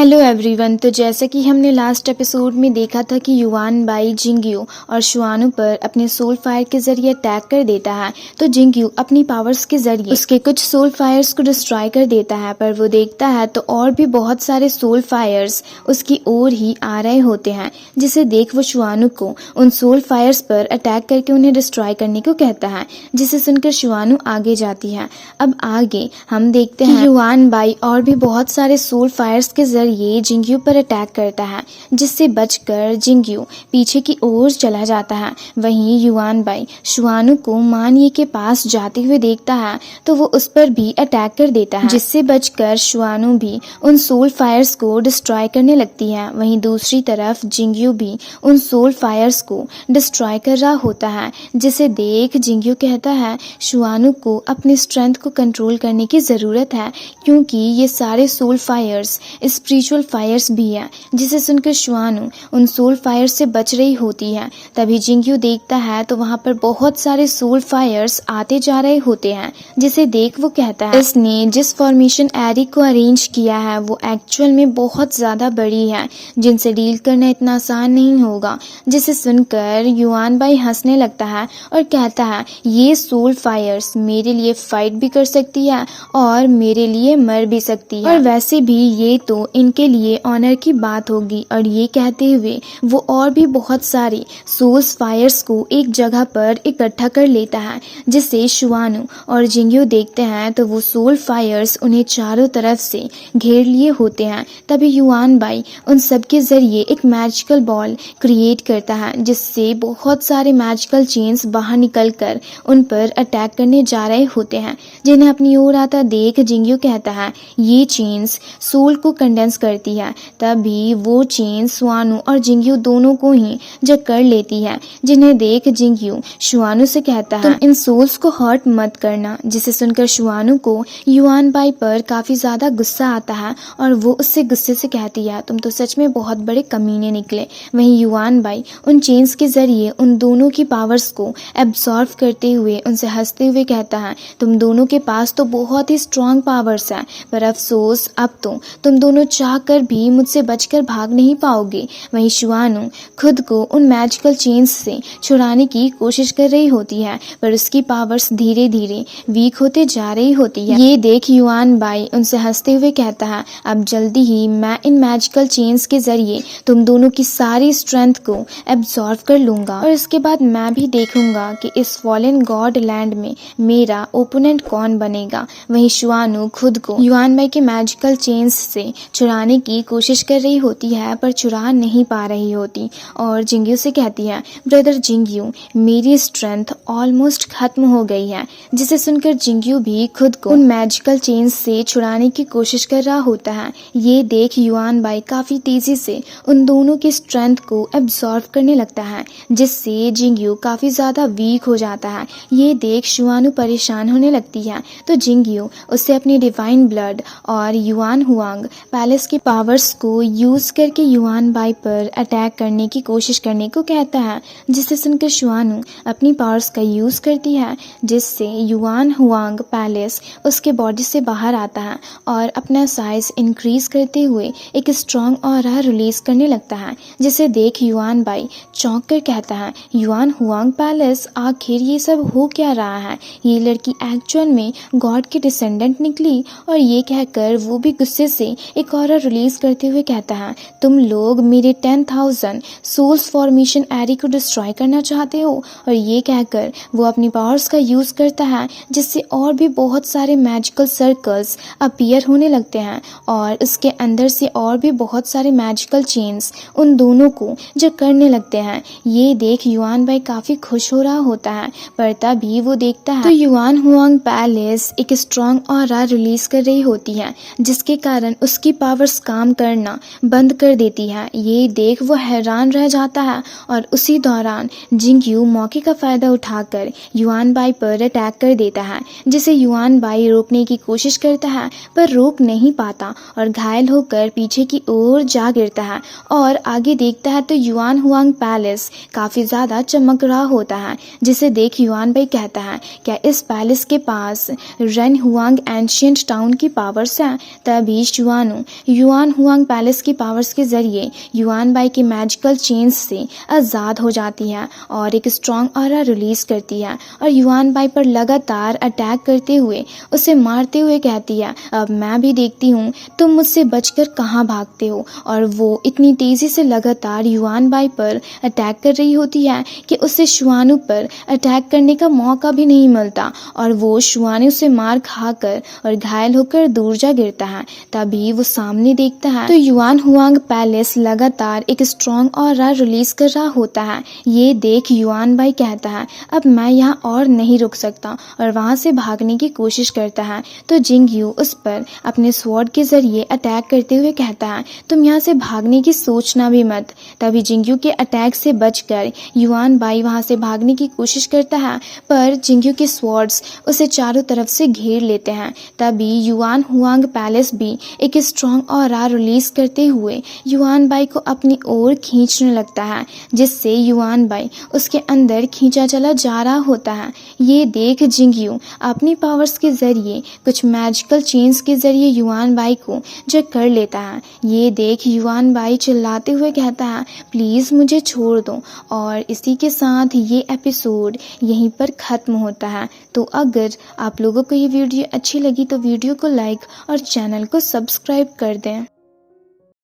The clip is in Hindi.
Hello everyone. तो जैसा कि हमने लास्ट एपिसोड में देखा था कि युआन बाई जिंगयू और शुआनु पर अपने सोल फायर के जरिए अटैक कर देता है। तो जिंगयू अपनी पावर्स के जरिए उसके कुछ सोल फायर्स को डिस्ट्रॉय कर देता है, पर वो देखता है तो और भी बहुत सारे सोल फायर्स उसकी ओर ही आ रहे होते हैं, जिसे देख वो शुआनु को उन सोल फायर्स पर अटैक करके उन्हें डिस्ट्रॉय करने को कहता है, जिसे सुनकर शुआनु आगे जाती है। अब आगे हम देखते हैं युआन बाई और भी बहुत सारे सोल फायर्स के जरिए जिंगयू पर अटैक करता है, जिससे बचकर जिंगयू पीछे की ओर चला जाता है। वहीं युआन बाई शुआनु को मानिए के पास जाते हुए देखता है तो वो उस पर भी अटैक कर देता है, जिससे बचकर शुआनु भी उन सोल फायर्स को डिस्ट्रॉय करने लगती है। वहीं दूसरी तरफ जिंगयू भी उन सोल फायर्स को डिस्ट्रॉय कर रहा होता है, जिसे देख जिंगयू कहता है शुआनु को अपनी स्ट्रेंथ को कंट्रोल करने की जरूरत है, क्योंकि ये सारे सोल फायर्स स्पिरिचुअल फायर्स भी हैं। जिसे सुनकर शुआनु उन सोल फायर्स से बच रही होती है। तभी जिंगयू देखता है तो वहां पर बहुत सारे सोल फायर्स आते जा रहे होते हैं, जिसे देख वो कहता है इसने जिस फॉर्मेशन एरी को अरेंज किया है वो एक्चुअल में बहुत ज्यादा बड़ी है, जिनसे डील करना इतना आसान नहीं होगा। जिसे सुनकर युआन बाई हंसने लगता है और कहता है ये सोल फायर्स मेरे लिए फाइट भी कर सकती है और मेरे लिए मर भी सकती है, और वैसे भी ये तो इनके लिए ऑनर की बात होगी। और ये कहते हुए वो और भी बहुत सारे सोल्स फायर्स को एक जगह पर इकट्ठा कर लेता है, जिसे शुआनु और जिंगयू देखते हैं तो वो सोल फायर्स उन्हें चारों तरफ से घेर लिए होते हैं। तभी युआन बाई उन सब के जरिए एक मैजिकल बॉल क्रिएट करता है, जिससे बहुत सारे मैजिकल चेन्स बाहर निकलकर उन पर अटैक करने जा रहे होते हैं। जिन्हें अपनी ओर आता देख जिंगयू कहता है ये चेन्स सोल को कंडेंस करती है। तभी वो चेन शुआनु और जिंगयू दोनों को ही जकड़ लेती है, जिन्हें देख जिंगयू शुआनु से कहता है तुम इन सोल्स को हर्ट मत करना। जिसे सुनकर शुआनु को युआन बाई पर काफी ज्यादा गुस्सा आता है और वो उससे गुस्से से कहती है तुम तो सच में बहुत बड़े कमीने निकले। वहीं युआन बाई उन चेन्स के जरिए उन दोनों की पावर्स को एब्सॉर्ब करते हुए उनसे हंसते हुए कहता है तुम दोनों के पास तो बहुत ही स्ट्रॉन्ग पावर्स है, पर अफसोस अब तो तुम दोनों चाहकर भी मुझसे बचकर भाग नहीं पाओगे। वहीं शुआनु खुद को उन मैजिकल चेन्स से छुड़ाने की कोशिश कर रही होती है, पर उसकी पावर्स धीरे धीरे वीक होते जा रही होती है। ये देख युआन बाई उनसे हंसते हुए कहता है अब जल्दी ही मैं इन मैजिकल चेन्स के जरिए तुम दोनों की सारी स्ट्रेंथ को एब्सॉर्ब कर लूंगा, और इसके बाद मैं भी देखूंगा कि इस फॉलन गॉड लैंड में मेरा ओपोनेंट कौन बनेगा। वहीं शुआनु खुद को युआन बाई के मैजिकल चेन्स से छुड़ाने की कोशिश कर रही होती है, पर छुड़ा नहीं पा रही होती, और जिंगयू से कहती है ब्रदर जिंगयू मेरी स्ट्रेंथ ऑलमोस्ट खत्म हो गई है। जिसे सुनकर जिंगयू भी खुद को उन मैजिकल चेन्स से छुड़ाने की कोशिश कर रहा होता है। ये देख युआन बाई काफी तेजी से उन दोनों की स्ट्रेंथ को एब्सॉर्ब करने लगता है, जिससे जिंगयू काफी ज्यादा वीक हो जाता है। ये देख शुआनु परेशान होने लगती है, तो जिंगयू उससे अपनी डिवाइन ब्लड और युआन हुआंग पैलेस की पावर्स को यूज करके युआन बाई पर अटैक करने की कोशिश करने को कहता है। जिसे सुनकर शुआनु अपनी पावर्स का यूज करती है, जिससे युआन हुआंग पैलेस उसके बॉडी से बाहर आता है और अपना साइज इंक्रीज करते हुए एक स्ट्रॉन्ग ऑरा रिलीज करने लगता है। जिसे देख युआन बाई चौंक कर कहता है युआन हुआंग पैलेस आखिर ये सब हो क्या रहा है, ये लड़की एक्चुअल में गॉड की डिसेंडेंट निकली। और ये कहकर वो भी गुस्से से एक ऑरा रिलीज करते हुए कहता है तुम लोग मेरे 10,000 सोल्स फॉर्मेशन एरी को डिस्ट्रॉय करना चाहते हो। और ये कहकर वो अपनी पावर्स का यूज करता है, जिससे और भी बहुत सारे मैजिकल सर्कल्स अपीयर होने लगते हैं, और उसके अंदर से और भी बहुत सारे मैजिकल चेन्स उन दोनों को जकड़ने लगते हैं। ये देख युआन बाई काफी खुश हो रहा होता है, पर तभी वो देखता है तो युआन हुआंग पैलेस एक स्ट्रॉन्ग ऑरा रिलीज कर रही होती है, जिसके कारण उसकी पावर्स काम करना बंद कर देती है। ये देख वो हैरान रह जाता है, और उसी दौरान जिंगयू मौके का फायदा उठाकर युआन बाई पर अटैक कर देता है, जिसे युआन बाई रोकने की कोशिश करता है, पर रोक नहीं पाता और घायल होकर पीछे की ओर जा गिरता है। और आगे देखता है तो युआन हुआंग पैलेस काफी ज्यादा चमक रहा होता है, जिसे देख युआन बाई कहता है क्या इस पैलेस के पास रेन हुआंग एंशिएंट टाउन की पावर्स हैं। तभी शुआनु युआन हुआंग पैलेस की पावर्स के जरिए युआन बाई के मैजिकल चेन्स से आज़ाद हो जाती है और एक स्ट्रॉन्ग ऑरा रिलीज करती है और युआन बाई पर लगातार अटैक करते हुए उसे मारते हुए कहती है, अब मैं भी देखती हूँ तुम मुझसे बचकर कहाँ भागते हो। और वो इतनी तेज़ी से लगातार युआन बाई पर अटैक कर रही होती है कि उसे शुआनु पर अटैक करने का मौका भी नहीं मिलता और वो शुआनु से मार खाकर और घायल होकर दूर जा गिरता है। तभी वो सामने देखता है तो युआन हुआंग पैलेस लगातार एक स्ट्रॉन्ग ऑरा रिलीज कर रहा होता है। ये देख युआन बाई कहता है, अब मैं यहाँ और नहीं रुक सकता और वहाँ से भागने की कोशिश करता है। तो जिंगयू उस पर अपने स्वॉर्ड के जरिए अटैक करते हुए कहता है, तुम यहाँ से भागने की सोचना भी मत। तभी जिंगयू के अटैक से बचकर युआन बाई वहाँ से भागने की कोशिश करता है, पर जिंगयू के स्वॉर्ड्स उसे चारों तरफ से घेर लेते हैं। तभी युआन हुआंग पैलेस भी एक स्ट्रॉन्ग ऑरा रिलीज करते हुए युआन बाई को अपनी ओर खींचने लगता है, जिससे युआन बाई उसके अंदर खींचा चला जा रहा होता है। ये देख जिंगयू अपनी पावर्स के जरिए कुछ मैजिकल चेन्स के जरिए युआन बाई को जग कर लेता है। ये देख युआन बाई चिल्लाते हुए कहता है, प्लीज़ मुझे छोड़ दो। और इसी के साथ ये एपिसोड यहीं पर ख़त्म होता है। तो अगर आप लोगों को ये वीडियो अच्छी लगी तो वीडियो को लाइक और चैनल को सब्सक्राइब कर दें।